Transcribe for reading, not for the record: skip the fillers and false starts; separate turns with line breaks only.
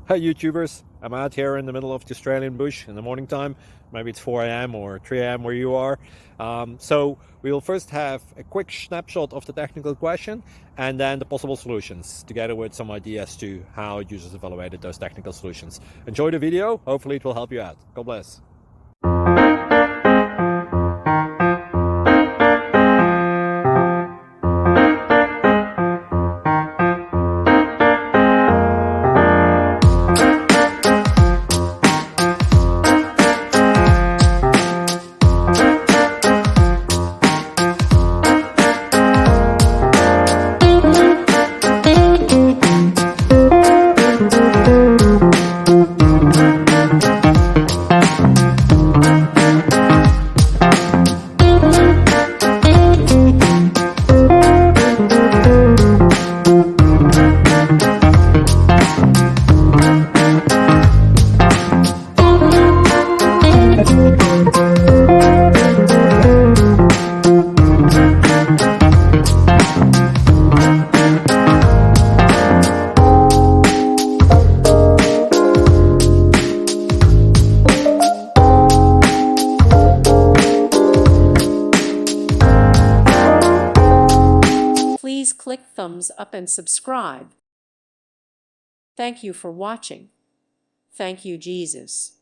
Hi YouTubers, I'm out here in the middle of the Australian bush in the morning time. Maybe it's 4 a.m. or 3 a.m. where you are. So we will first have a quick snapshot of the technical question and then the possible solutions, together with some ideas to how users evaluated those technical solutions. Enjoy the video, hopefully it will help you out. God bless.
Please click thumbs up and subscribe. Thank you for watching. Thank you, Jesus.